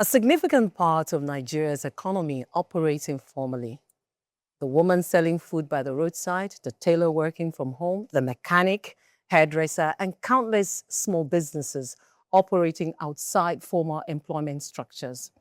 A significant part of Nigeria's economy operates informally. The woman selling food by the roadside, the tailor working from home, the mechanic, hairdresser, and countless small businesses operating outside formal employment structures.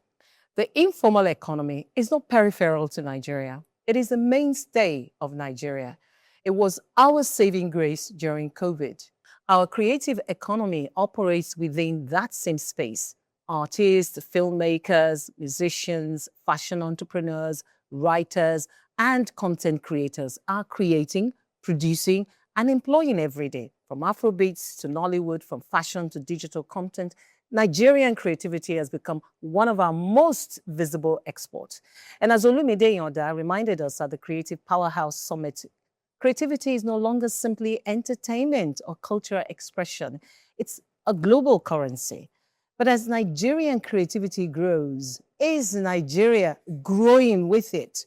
The informal economy is not peripheral to Nigeria. It is the mainstay of Nigeria. It was our saving grace during COVID. Our creative economy operates within that same space. Artists, filmmakers, musicians, fashion entrepreneurs, writers, and content creators are creating, producing, and employing every day. From Afrobeats to Nollywood, from fashion to digital content, Nigerian creativity has become one of our most visible exports. And as Olumide Yonda reminded us at the Creative Powerhouse Summit, creativity is no longer simply entertainment or cultural expression. It's a global currency. But as Nigerian creativity grows, is Nigeria growing with it?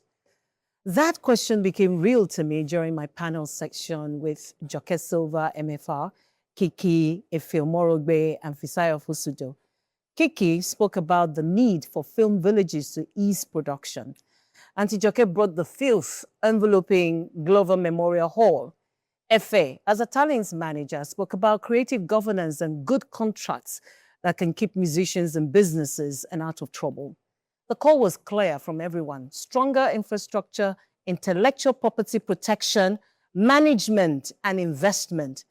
That question became real to me during my panel section with Joke Silva, MFR, Kiki Efeomorogbe, and Fisayo Fusudo. Kiki spoke about the need for film villages to ease production. Auntie Joke brought the filth enveloping Glover Memorial Hall. Efe, as a talents manager, spoke about creative governance and good contracts that can keep musicians and businesses and out of trouble. The call was clear from everyone: stronger infrastructure, intellectual property protection, management, and investment.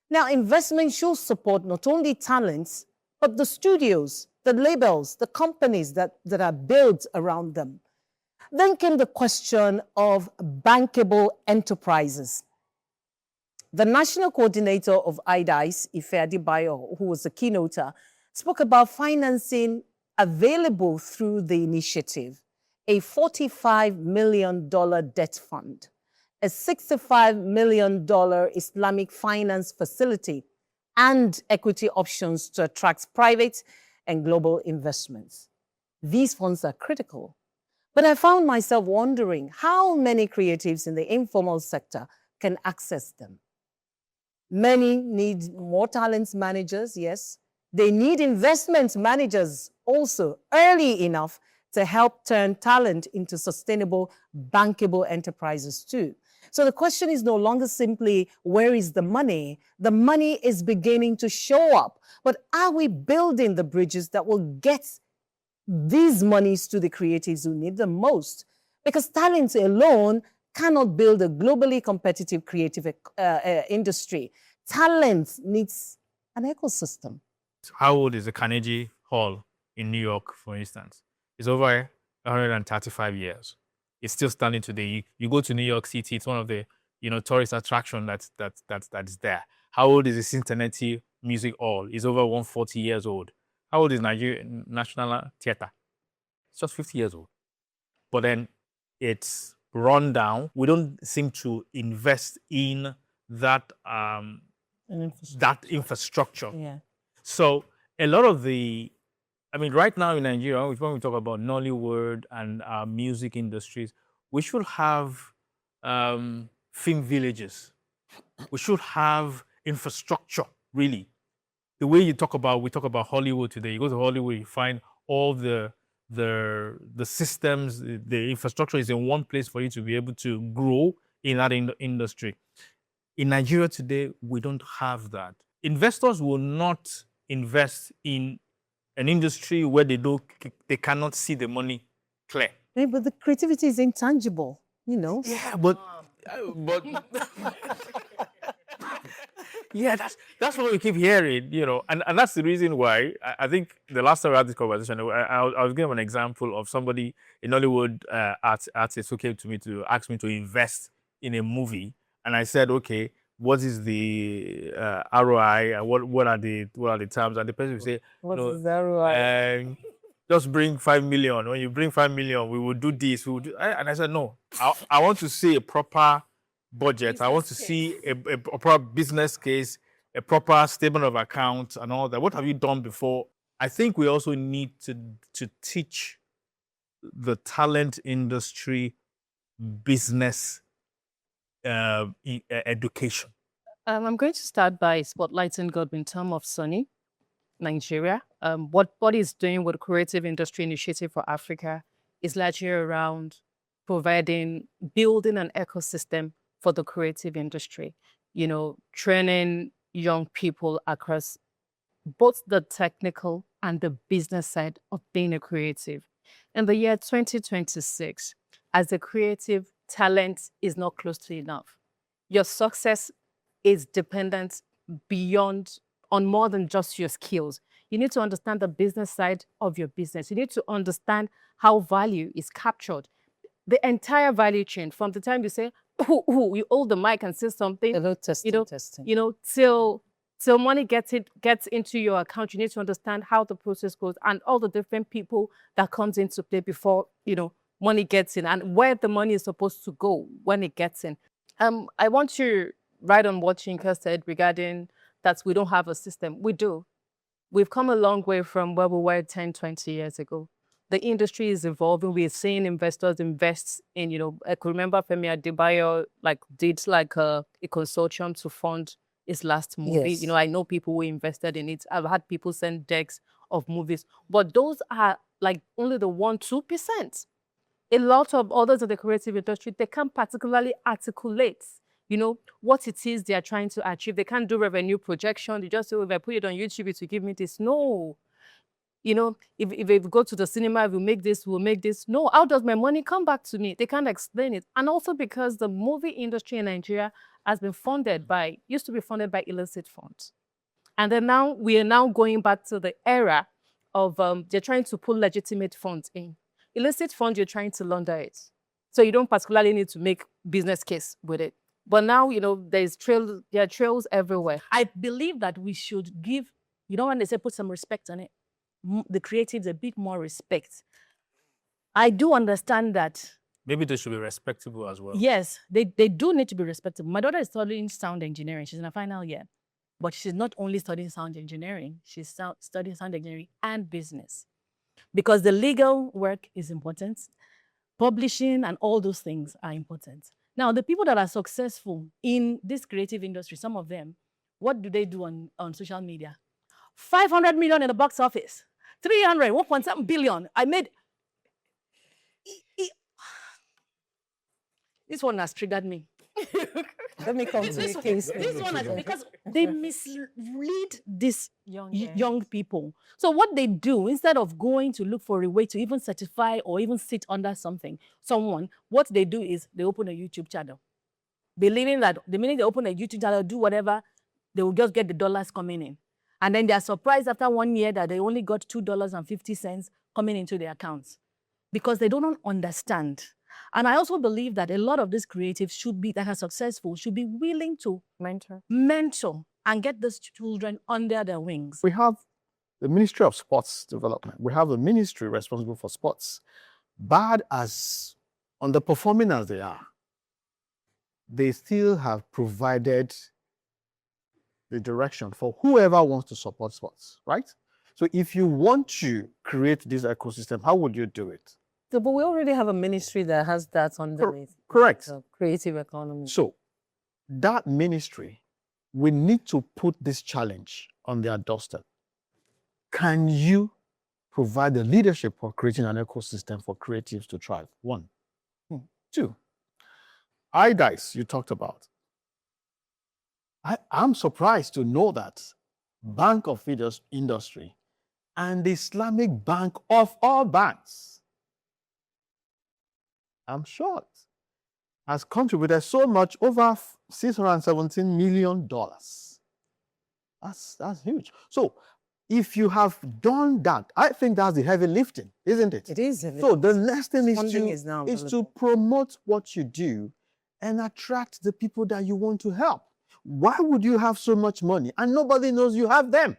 Now, investment should support not only talents, but the studios, the labels, the companies that are built around them. Then came the question of bankable enterprises. The national coordinator of IDICE, Ife Adibayo, who was the keynoter, spoke about financing available through the initiative: a $45 million debt fund, a $65 million Islamic finance facility, and equity options to attract private and global investments. These funds are critical. But I found myself wondering how many creatives in the informal sector can access them. Many need more talent managers, yes. They need investment managers also early enough to help turn talent into sustainable, bankable enterprises too. So the question is no longer simply, where is the money? The money is beginning to show up. But are we building the bridges that will get these monies to the creatives who need them most? Because talent alone cannot build a globally competitive creative industry. Talent needs an ecosystem. How old is the Carnegie Hall in New York, for instance? It's over 135 years. It's still standing today. You go to New York City, it's one of the tourist attraction that's there. How old is the Cincinnati Music Hall? It's over 140 years old. How old is Nigeria National Theatre? It's just 50 years old. But then it's run down. We don't seem to invest in that infrastructure. Yeah. So a lot of right now in Nigeria, when we talk about Nollywood and our music industries, we should have film villages. We should have infrastructure, really. The way we talk about Hollywood today. You go to Hollywood, you find all the systems, the infrastructure is in one place for you to be able to grow in that industry. In Nigeria today, we don't have that. Investors will not invest in an industry where they cannot see the money clear. Yeah, but the creativity is intangible, Yeah, but yeah, that's what we keep hearing, and that's the reason why I think the last time we had this conversation, I was giving an example of somebody in Nollywood artist who came to me to ask me to invest in a movie, and I said, okay, what is the ROI and what are the terms? And the person will say, what is the ROI? Just bring 5 million. When you bring 5 million, we will do this. And I said, no, I want to see a proper budget. I want to see a proper business case, a proper statement of accounts and all that. What have you done before? I think we also need to teach the talent industry business education. I'm going to start by spotlighting Godwin Tom of Sunny. Nigeria. What is doing with Creative Industry Initiative for Africa is largely around building an ecosystem for the creative industry, training young people across both the technical and the business side of being a creative. In the year 2026, as a creative, talent is not close to enough. Your success is dependent on more than just your skills. You need to understand the business side of your business. You need to understand how value is captured. The entire value chain, from the time you say, you hold the mic and say something, Hello, testing. Till money gets into your account, you need to understand how the process goes and all the different people that comes into play before, money gets in, and where the money is supposed to go when it gets in. I want to write on what Chinka said regarding that we don't have a system. We do. We've come a long way from where we were 10, 20 years ago. The industry is evolving. We're seeing investors invest in, I could remember Femi Adebayo did a consortium to fund his last movie. Yes. I know people who invested in it. I've had people send decks of movies, but those are only the 1-2%. A lot of others in the creative industry, they can't particularly articulate, what it is they are trying to achieve. They can't do revenue projection. They just say, if I put it on YouTube, it will give me this. No. If we go to the cinema, we'll make this. No, how does my money come back to me? They can't explain it. And also because the movie industry in Nigeria used to be funded by illicit funds. And then we are now going back to the era of, they're trying to pull legitimate funds in. Illicit funds, you're trying to launder it. So you don't particularly need to make business case with it. But now, there are trails everywhere. I believe that we should give, when they say put some respect on it, the creatives a bit more respect. I do understand that. Maybe they should be respectable as well. Yes, they do need to be respectable. My daughter is studying sound engineering. She's in her final year. But she's not only studying sound engineering, she's studying sound engineering and business. Because the legal work is important. Publishing and all those things are important. Now, the people that are successful in this creative industry, some of them, what do they do on social media? 500 million in the box office. 300, 1.7 billion. I made... This one has triggered me. Let me come to the case. This one has, because they mislead these young people. So what they do, instead of going to look for a way to even certify or even sit under someone, what they do is they open a YouTube channel, believing that the minute they open a YouTube channel, do whatever, they will just get the dollars coming in. And then they are surprised after 1 year that they only got $2.50 coming into their accounts because they don't understand. And I also believe that a lot of these creatives that are successful should be willing to mentor and get these children under their wings. We have the Ministry of Sports Development. We have the ministry responsible for sports. Bad as underperforming as they are, they still have provided the direction for whoever wants to support sports, right? So if you want to create this ecosystem, how would you do it? So, but we already have a ministry that has that underneath. Correct. The creative economy. So that ministry, we need to put this challenge on their doorstep. Can you provide the leadership for creating an ecosystem for creatives to thrive? 1. 2, iDice you talked about. I'm surprised to know that Bank of Industry and the Islamic Bank of all banks, I'm shocked, has contributed so much, over $617 million. That's huge. So if you have done that, I think that's the heavy lifting, isn't it? It is. So the next thing is to promote what you do and attract the people that you want to help. Why would you have so much money and nobody knows you have them?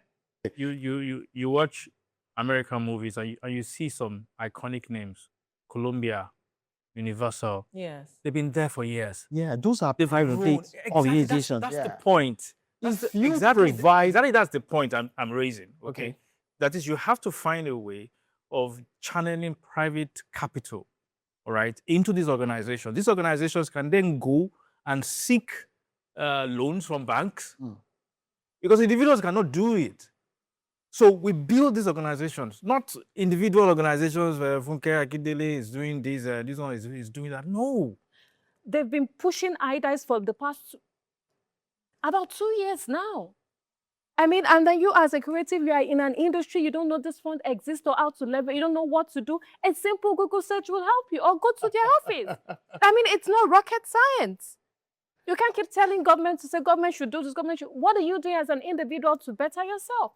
You watch American movies and you see some iconic names, Columbia, Universal. Yes. They've been there for years. Yeah, those are They've grown. organizations. That's the point. Exactly that's the point I'm raising. Okay? That is, you have to find a way of channeling private capital, all right, into these organizations. These organizations can then go and seek loans from banks because individuals cannot do it. So we build these organizations, not individual organizations where Funke Akindele is doing this one is doing that. No. They've been pushing IDIs for the past about 2 years now. I mean, and then you as a creative, you are in an industry, you don't know this fund exists or how to leverage, you don't know what to do. A simple Google search will help you, or go to their office. I mean, it's not rocket science. You can't keep telling government to say government should do this, government should. What are you doing as an individual to better yourself?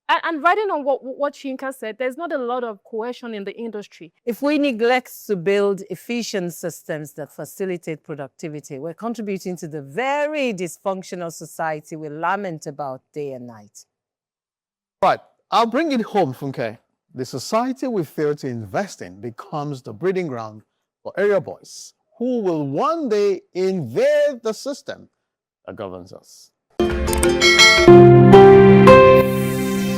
And riding on what Shinka said, there's not a lot of cohesion in the industry. If we neglect to build efficient systems that facilitate productivity, we're contributing to the very dysfunctional society we lament about day and night. Right, I'll bring it home, Funke. The society we fail to invest in becomes the breeding ground for area boys who will one day invade the system that governs us.